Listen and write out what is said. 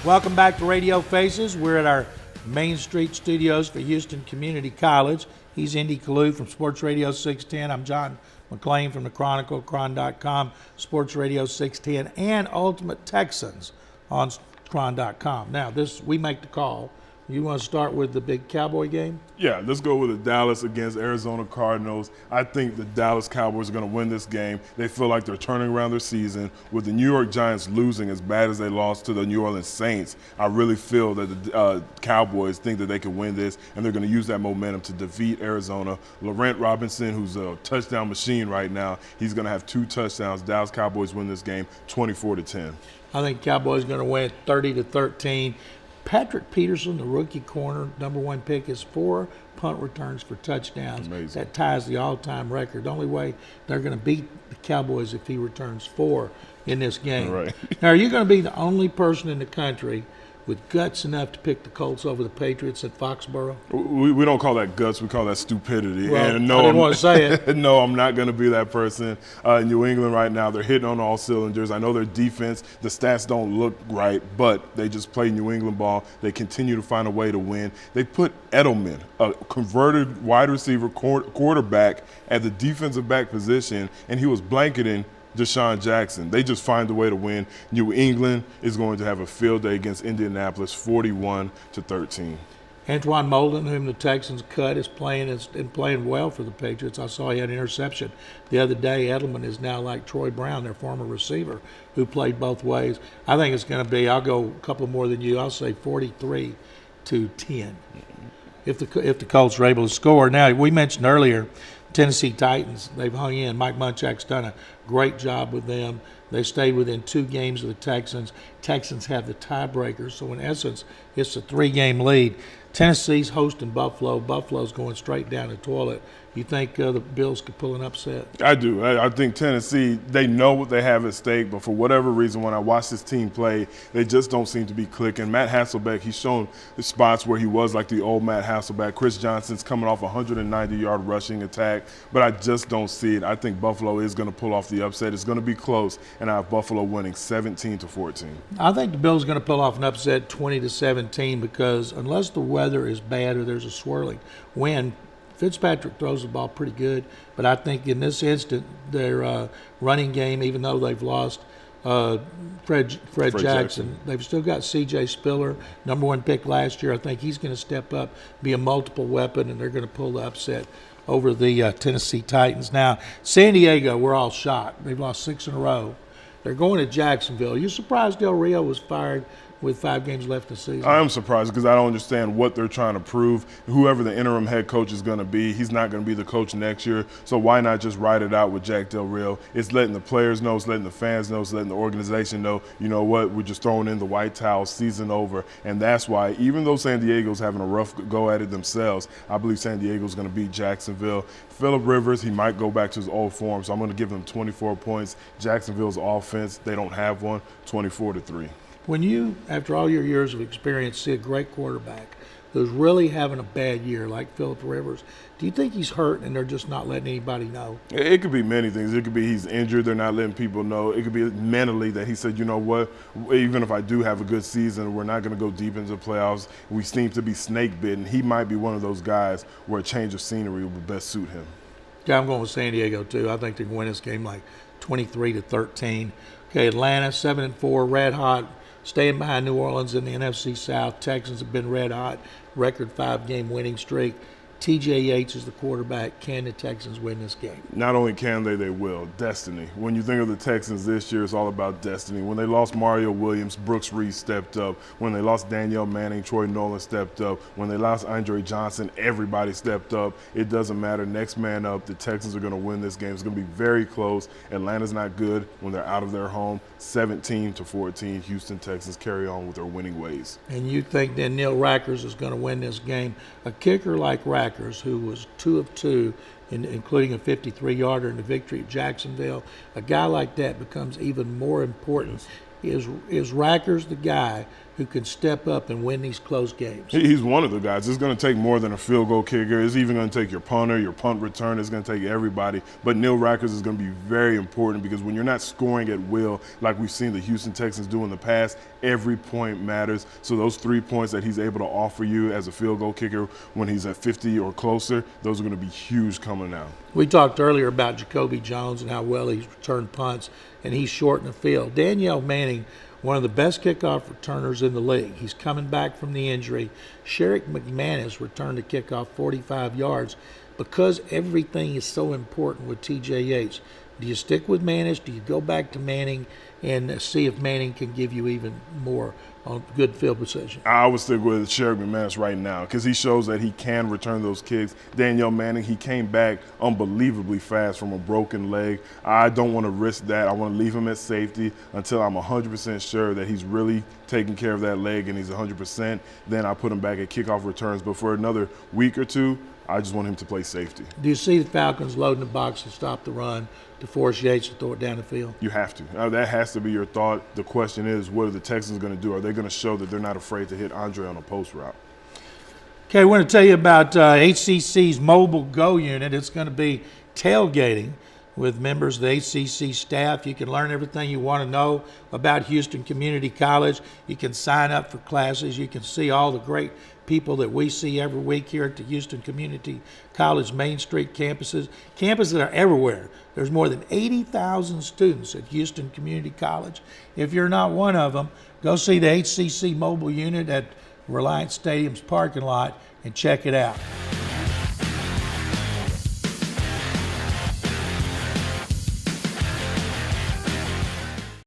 Welcome back to Radio Faces. We're at our Main Street studios for Houston Community College. He's Indy Kalu from Sports Radio 610. I'm John McClain from the Chronicle, Chron.com, Sports Radio 610, and Ultimate Texans on Chron.com. Now, we make the call. You want to start with the big Cowboy game? Yeah, let's go with the Dallas against Arizona Cardinals. I think the Dallas Cowboys are going to win this game. They feel like they're turning around their season. With the New York Giants losing as bad as they lost to the New Orleans Saints, I really feel that the Cowboys think that they can win this, and they're going to use that momentum to defeat Arizona. Laurent Robinson, who's a touchdown machine right now, he's going to have 2 touchdowns. Dallas Cowboys win this game 24-10. I think Cowboys going to win 30-13. Patrick Peterson, the rookie corner, number 1 pick, is 4 punt returns for touchdowns. Amazing. That ties the all-time record. The only way they're going to beat the Cowboys if he returns 4 in this game. Right. Now, are you going to be the only person in the country with guts enough to pick the Colts over the Patriots at Foxborough? We don't call that guts. We call that stupidity. Well, and no, I didn't want to say it. No, I'm not going to be that person. New England right now, they're hitting on all cylinders. I know their defense, the stats don't look right, but they just play New England ball. They continue to find a way to win. They put Edelman, a converted wide receiver quarterback, at the defensive back position, and he was blanketing Deshaun Jackson. They just find a way to win. New England is going to have a field day against Indianapolis, 41-13. Antoine Molden, whom the Texans cut, is playing well for the Patriots. I saw he had an interception the other day. Edelman is now like Troy Brown, their former receiver, who played both ways. I think it's going to be, I'll go a couple more than you, I'll say 43-10 if the Colts are able to score. Now, we mentioned earlier, Tennessee Titans, they've hung in. Mike Munchak's done a great job with them. They stayed within 2 games of the Texans. Texans have the tiebreaker, so in essence, it's a 3-game lead. Tennessee's hosting Buffalo. Buffalo's going straight down the toilet. You think the Bills could pull an upset? I do. I think Tennessee, they know what they have at stake, but for whatever reason, when I watch this team play, they just don't seem to be clicking. Matt Hasselbeck, he's shown the spots where he was like the old Matt Hasselbeck. Chris Johnson's coming off a 190-yard rushing attack, but I just don't see it. I think Buffalo is going to pull off the upset. It's going to be close, and I have Buffalo winning 17-14. I think the Bills are going to pull off an upset 20-17 because unless the weather is bad or there's a swirling wind, Fitzpatrick throws the ball pretty good, but I think in this instant, their running game, even though they've lost Fred Jackson, they've still got C.J. Spiller, number 1 pick last year. I think he's going to step up, be a multiple weapon, and they're going to pull the upset over the Tennessee Titans. Now, San Diego, we're all shocked. They've lost 6 in a row. They're going to Jacksonville. Are you surprised Del Rio was fired with 5 games left in the season? I am surprised because I don't understand what they're trying to prove. Whoever the interim head coach is going to be, he's not going to be the coach next year. So why not just ride it out with Jack Del Rio? It's letting the players know, it's letting the fans know, it's letting the organization know, you know what, we're just throwing in the white towel, season over. And that's why, even though San Diego's having a rough go at it themselves, I believe San Diego's going to beat Jacksonville. Phillip Rivers, he might go back to his old form, so I'm going to give him 24 points. Jacksonville's offense, they don't have one, 24-3. When you, after all your years of experience, see a great quarterback who's really having a bad year like Phillip Rivers, do you think he's hurt and they're just not letting anybody know? It could be many things. It could be he's injured, they're not letting people know. It could be mentally that he said, you know what, even if I do have a good season, we're not going to go deep into the playoffs. We seem to be snake bitten. He might be one of those guys where a change of scenery would best suit him. Yeah, I'm going with San Diego too. I think they can win this game like 23-13. Okay, Atlanta, 7-4, red hot. Staying behind New Orleans in the NFC South. Texans have been red hot. Record 5-game winning streak. T.J. Yates is the quarterback. Can the Texans win this game? Not only can they will. Destiny. When you think of the Texans this year, it's all about destiny. When they lost Mario Williams, Brooks Reed stepped up. When they lost Danielle Manning, Troy Nolan stepped up. When they lost Andre Johnson, everybody stepped up. It doesn't matter. Next man up. The Texans are going to win this game. It's going to be very close. Atlanta's not good when they're out of their home. 17-14. Houston Texans carry on with their winning ways. And you think then Neil Rackers is going to win this game? A kicker like Rackers, who was 2 of 2, including a 53-yarder in the victory at Jacksonville, a guy like that becomes even more important. Is Rackers the guy who can step up and win these close games. He's one of the guys. It's going to take more than a field goal kicker. It's even going to take your punter, your punt return. It's going to take everybody. But Neil Rackers is going to be very important because when you're not scoring at will, like we've seen the Houston Texans do in the past, every point matters. So those 3 points that he's able to offer you as a field goal kicker when he's at 50 or closer, those are going to be huge coming out. We talked earlier about Jacoby Jones and how well he's returned punts, and he's short in the field. Danielle Manning, one of the best kickoff returners in the league. He's coming back from the injury. Sherrick McManus returned a kickoff 45 yards because everything is so important with TJ Yates. Do you stick with Manning? Do you go back to Manning and see if Manning can give you even more on good field position? I would stick with Sherrick McManus right now because he shows that he can return those kicks. Danielle Manning, he came back unbelievably fast from a broken leg. I don't want to risk that. I want to leave him at safety until I'm 100% sure that he's really taking care of that leg and he's 100%. Then I put him back at kickoff returns. But for another week or two, I just want him to play safety. Do you see the Falcons loading the box to stop the run to force Yates to throw it down the field? You have to. That has to be your thought. The question is, what are the Texans going to do? Are they going to show that they're not afraid to hit Andre on a post route? Okay, I want to tell you about HCC's Mobile Go unit. It's going to be tailgating with members of the HCC staff. You can learn everything you want to know about Houston Community College. You can sign up for classes. You can see all the great people that we see every week here at the Houston Community College Main Street campuses. Campuses are everywhere. There's more than 80,000 students at Houston Community College. If you're not one of them, go see the HCC mobile unit at Reliance Stadium's parking lot and check it out.